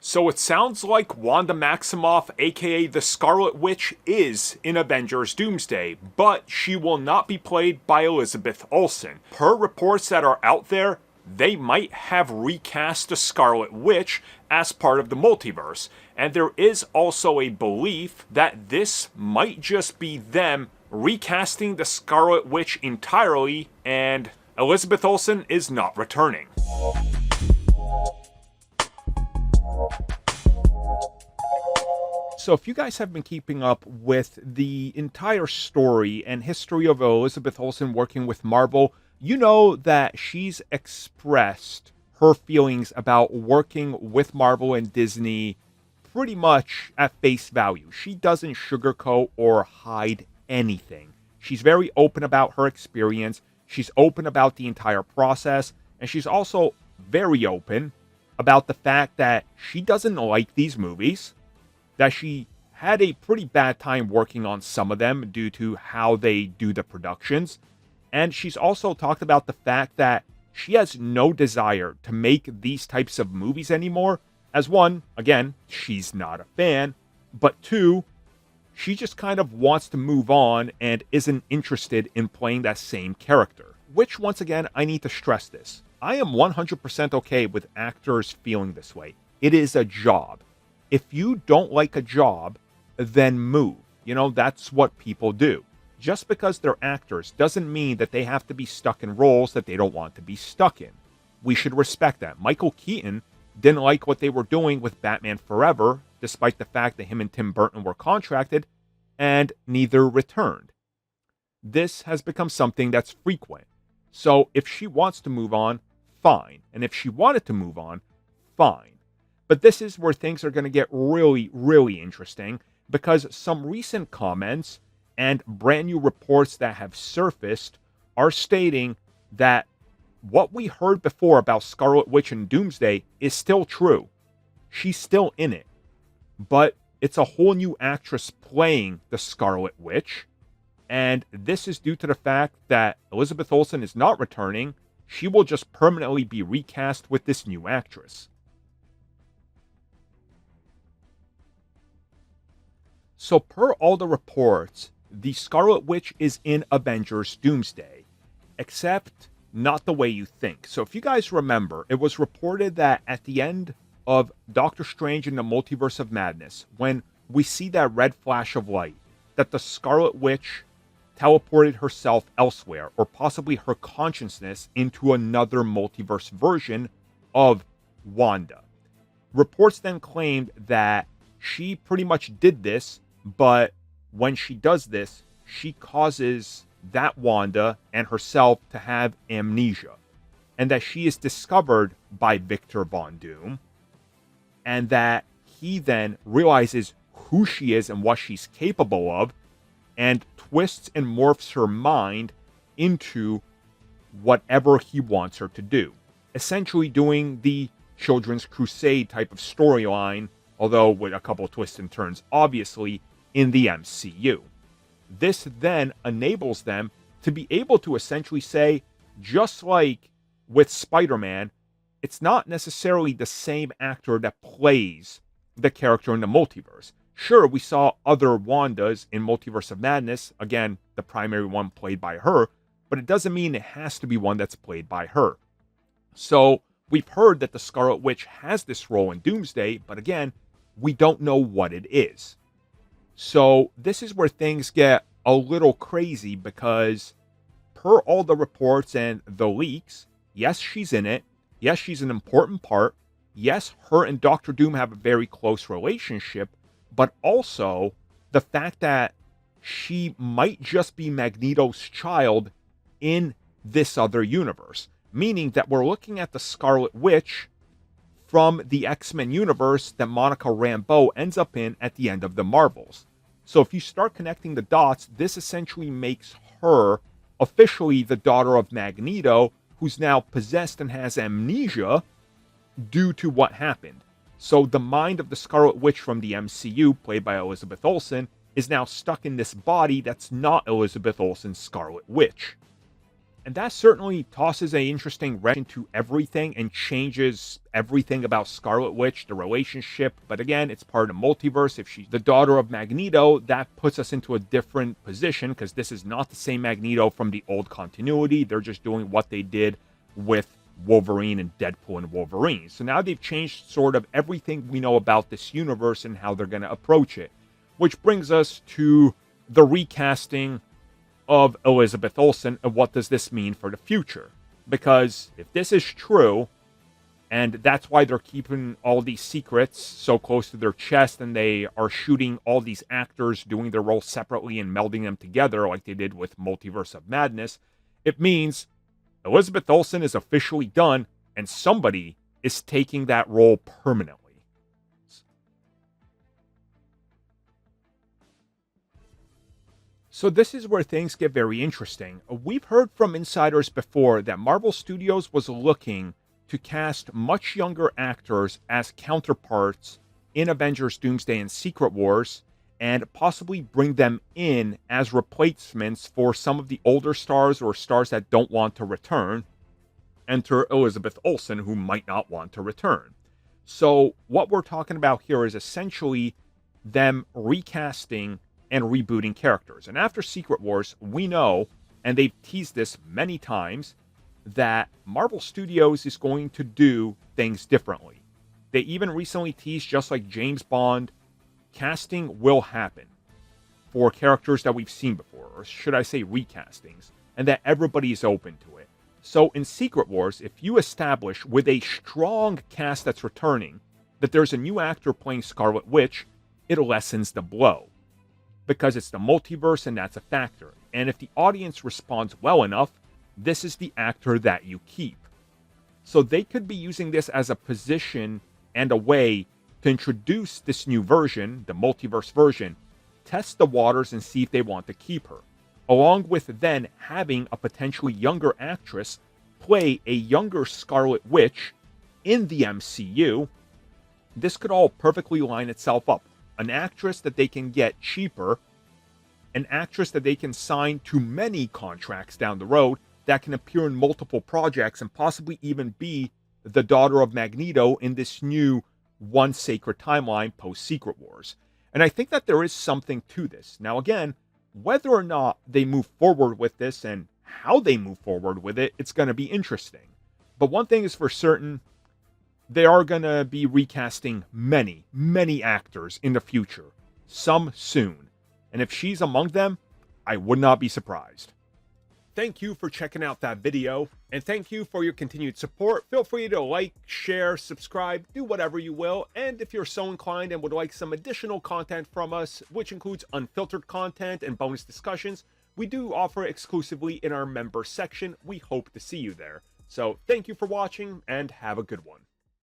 So it sounds like Wanda Maximoff, aka the Scarlet Witch, is in Avengers Doomsday, but she will not be played by Elizabeth Olsen. Per reports that are out there, they might have recast the Scarlet Witch as part of the multiverse, and there is also a belief that this might just be them recasting the Scarlet Witch entirely, and Elizabeth Olsen is not returning. So if you guys have been keeping up with the entire story and history of Elizabeth Olsen working with Marvel, you know that she's expressed her feelings about working with Marvel and Disney pretty much at face value. She doesn't sugarcoat or hide anything. She's very open about her experience. She's open about the entire process. And she's also very open about the fact that she doesn't like these movies, that she had a pretty bad time working on some of them due to how they do the productions. And she's also talked about the fact that she has no desire to make these types of movies anymore. As one, again, she's not a fan, but two, she just kind of wants to move on and isn't interested in playing that same character. Which, once again, I need to stress this. I am 100% okay with actors feeling this way. It is a job. If you don't like a job, then move. You know, that's what people do. Just because they're actors doesn't mean that they have to be stuck in roles that they don't want to be stuck in. We should respect that. Michael Keaton didn't like what they were doing with Batman Forever, despite the fact that him and Tim Burton were contracted, and neither returned. This has become something that's frequent. So if she wants to move on, fine. And if she wanted to move on, fine. But this is where things are going to get really, really interesting, because some recent comments and brand new reports that have surfaced are stating that what we heard before about Scarlet Witch and Doomsday is still true. She's still in it. But it's a whole new actress playing the Scarlet Witch. And this is due to the fact that Elizabeth Olsen is not returning. She will just permanently be recast with this new actress. So per all the reports, the Scarlet Witch is in Avengers Doomsday, except not the way you think. So if you guys remember, it was reported that at the end of Doctor Strange in the Multiverse of Madness, when we see that red flash of light, that the Scarlet Witch teleported herself elsewhere, or possibly her consciousness into another multiverse version of Wanda. Reports then claimed that she pretty much did this, but when she does this, she causes that Wanda and herself to have amnesia, and that she is discovered by Victor Von Doom, and that he then realizes who she is and what she's capable of, and twists and morphs her mind into whatever he wants her to do. Essentially doing the Children's Crusade type of storyline, although with a couple of twists and turns, obviously, in the MCU. This then enables them to be able to essentially say, just like with Spider-Man, it's not necessarily the same actor that plays the character in the multiverse. Sure, we saw other Wandas in Multiverse of Madness, again, the primary one played by her, but it doesn't mean it has to be one that's played by her. So, we've heard that the Scarlet Witch has this role in Doomsday, but again, we don't know what it is. So, this is where things get a little crazy, because per all the reports and the leaks, yes, she's in it. Yes, she's an important part. Yes, her and Doctor Doom have a very close relationship, but also the fact that she might just be Magneto's child in this other universe. Meaning that we're looking at the Scarlet Witch from the X-Men universe that Monica Rambeau ends up in at the end of the Marvels. So if you start connecting the dots, this essentially makes her officially the daughter of Magneto, who's now possessed and has amnesia due to what happened. So the mind of the Scarlet Witch from the MCU, played by Elizabeth Olsen, is now stuck in this body that's not Elizabeth Olsen's Scarlet Witch. And that certainly tosses an interesting wrench into everything and changes everything about Scarlet Witch, the relationship. But again, it's part of the multiverse. If she's the daughter of Magneto, that puts us into a different position because this is not the same Magneto from the old continuity. They're just doing what they did with Wolverine and Deadpool and Wolverine. So now they've changed sort of everything we know about this universe and how they're going to approach it. Which brings us to the recasting of Elizabeth Olsen, and what does this mean for the future? Because if this is true, and that's why they're keeping all these secrets so close to their chest, and they are shooting all these actors doing their roles separately and melding them together like they did with Multiverse of Madness, it means Elizabeth Olsen is officially done, and somebody is taking that role permanently. So this is where things get very interesting. We've heard from insiders before that Marvel Studios was looking to cast much younger actors as counterparts in Avengers Doomsday and Secret Wars, and possibly bring them in as replacements for some of the older stars or stars that don't want to return. Enter Elizabeth Olsen, who might not want to return. So what we're talking about here is essentially them recasting and rebooting characters. And after Secret Wars, we know, and they've teased this many times, that Marvel Studios is going to do things differently. They even recently teased, just like James Bond, casting will happen for characters that we've seen before, or should I say recastings, and that everybody is open to it. So in Secret Wars, if you establish with a strong cast that's returning that there's a new actor playing Scarlet Witch, it lessens the blow. Because it's the multiverse and that's a factor. And if the audience responds well enough, this is the actor that you keep. So they could be using this as a position and a way to introduce this new version, the multiverse version, test the waters and see if they want to keep her. Along with then having a potentially younger actress play a younger Scarlet Witch in the MCU. This could all perfectly line itself up. An actress that they can get cheaper, an actress that they can sign to many contracts down the road that can appear in multiple projects and possibly even be the daughter of Magneto in this new one sacred timeline post-Secret Wars. And I think that there is something to this. Now again, whether or not they move forward with this and how they move forward with it, it's going to be interesting. But one thing is for certain, they are going to be recasting many, many actors in the future. Some soon. And if she's among them, I would not be surprised. Thank you for checking out that video, and thank you for your continued support. Feel free to like, share, subscribe, do whatever you will. And if you're so inclined and would like some additional content from us, which includes unfiltered content and bonus discussions, we do offer exclusively in our member section. We hope to see you there. So thank you for watching, and have a good one.